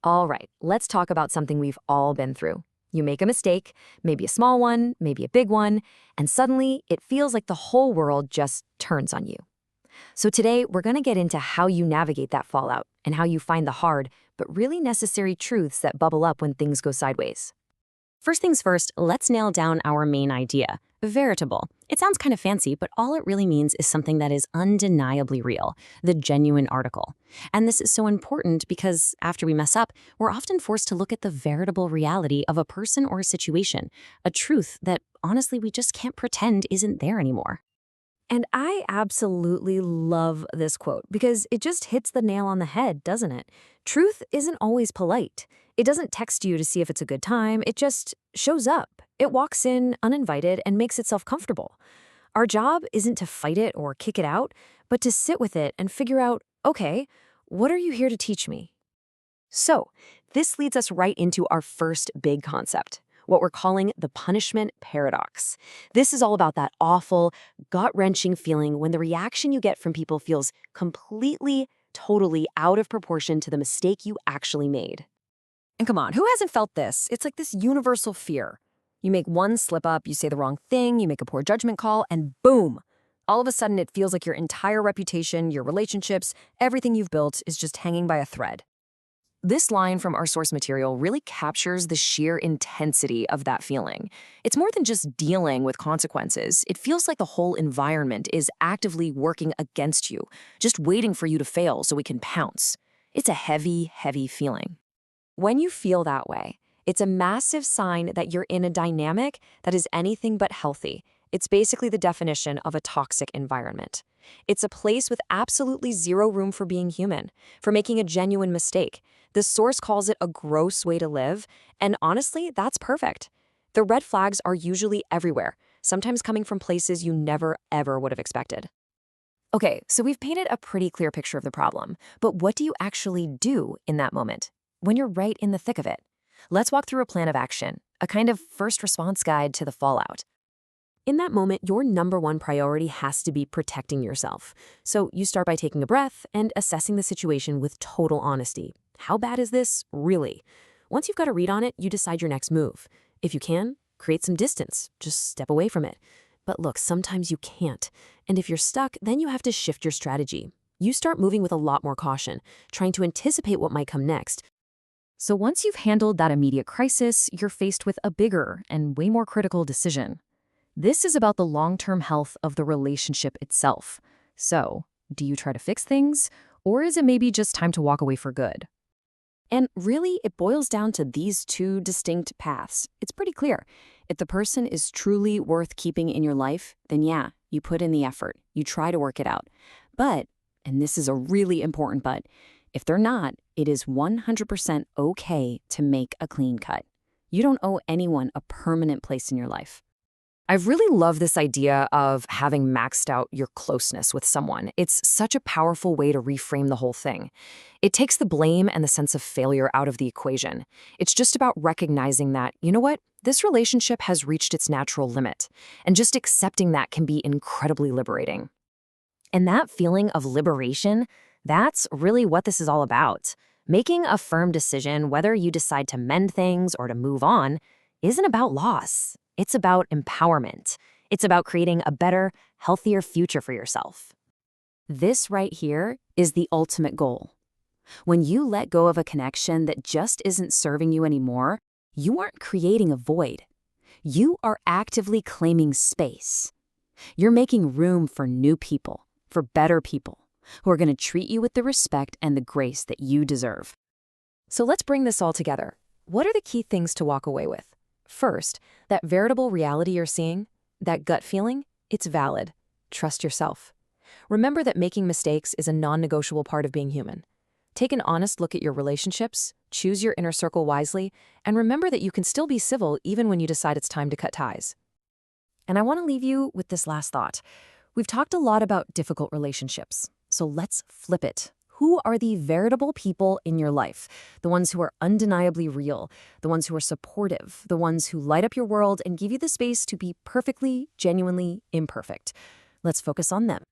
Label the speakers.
Speaker 1: All right, let's talk about something we've all been through. You make a mistake, maybe a small one, maybe a big one, and suddenly it feels like the whole world just turns on you. So today, we're going to get into how you navigate that fallout and how you find the hard, but really necessary truths that bubble up when things go sideways.
Speaker 2: First things first, let's nail down our main idea. Veritable. It sounds kind of fancy, but all it really means is something that is undeniably real, the genuine article. And this is so important because after we mess up, we're often forced to look at the veritable reality of a person or a situation, a truth that honestly we just can't pretend isn't there anymore.
Speaker 1: And I absolutely love this quote because it just hits the nail on the head, doesn't it? Truth isn't always polite. It doesn't text you to see if it's a good time. It just shows up. It walks in uninvited and makes itself comfortable. Our job isn't to fight it or kick it out, but to sit with it and figure out, okay, what are you here to teach me? So, this leads us right into our first big concept, what we're calling the punishment paradox. This is all about that awful, gut-wrenching feeling when the reaction you get from people feels completely, totally out of proportion to the mistake you actually made.
Speaker 3: And come on, who hasn't felt this? It's like this universal fear. You make one slip up, you say the wrong thing, you make a poor judgment call, and boom! All of a sudden, it feels like your entire reputation, your relationships, everything you've built is just hanging by a thread. This line from our source material really captures the sheer intensity of that feeling. It's more than just dealing with consequences. It feels like the whole environment is actively working against you, just waiting for you to fail so we can pounce. It's a heavy, heavy feeling. When you feel that way, it's a massive sign that you're in a dynamic that is anything but healthy. It's basically the definition of a toxic environment. It's a place with absolutely zero room for being human, for making a genuine mistake. The source calls it a gross way to live, and honestly, that's perfect. The red flags are usually everywhere, sometimes coming from places you never, ever would have expected. Okay, so we've painted a pretty clear picture of the problem, but what do you actually do in that moment, when you're right in the thick of it? Let's walk through a plan of action, a kind of first response guide to the fallout. In that moment, your number one priority has to be protecting yourself. So you start by taking a breath and assessing the situation with total honesty. How bad is this, really? Once you've got a read on it, you decide your next move. If you can, create some distance, just step away from it. But look, sometimes you can't. And if you're stuck, then you have to shift your strategy. You start moving with a lot more caution, trying to anticipate what might come next. So once you've handled that immediate crisis, you're faced with a bigger and way more critical decision. This is about the long-term health of the relationship itself. So, do you try to fix things, or is it maybe just time to walk away for good? And really, it boils down to these two distinct paths. It's pretty clear. If the person is truly worth keeping in your life, then yeah, you put in the effort. You try to work it out. But, and this is a really important but, if they're not, it is 100% okay to make a clean cut. You don't owe anyone a permanent place in your life. I really love this idea of having maxed out your closeness with someone. It's such a powerful way to reframe the whole thing. It takes the blame and the sense of failure out of the equation. It's just about recognizing that, you know what, this relationship has reached its natural limit, and just accepting that can be incredibly liberating. And that feeling of liberation, that's really what this is all about. Making a firm decision, whether you decide to mend things or to move on, isn't about loss. It's about empowerment. It's about creating a better, healthier future for yourself. This right here is the ultimate goal. When you let go of a connection that just isn't serving you anymore, you aren't creating a void. You are actively claiming space. You're making room for new people, for better people, who are going to treat you with the respect and the grace that you deserve. So let's bring this all together. What are the key things to walk away with? First, that veritable reality you're seeing, that gut feeling, it's valid. Trust yourself. Remember that making mistakes is a non-negotiable part of being human. Take an honest look at your relationships, choose your inner circle wisely, and remember that you can still be civil even when you decide it's time to cut ties. And I want to leave you with this last thought. We've talked a lot about difficult relationships, so let's flip it. Who are the veritable people in your life? The ones who are undeniably real, the ones who are supportive, the ones who light up your world and give you the space to be perfectly, genuinely imperfect. Let's focus on them.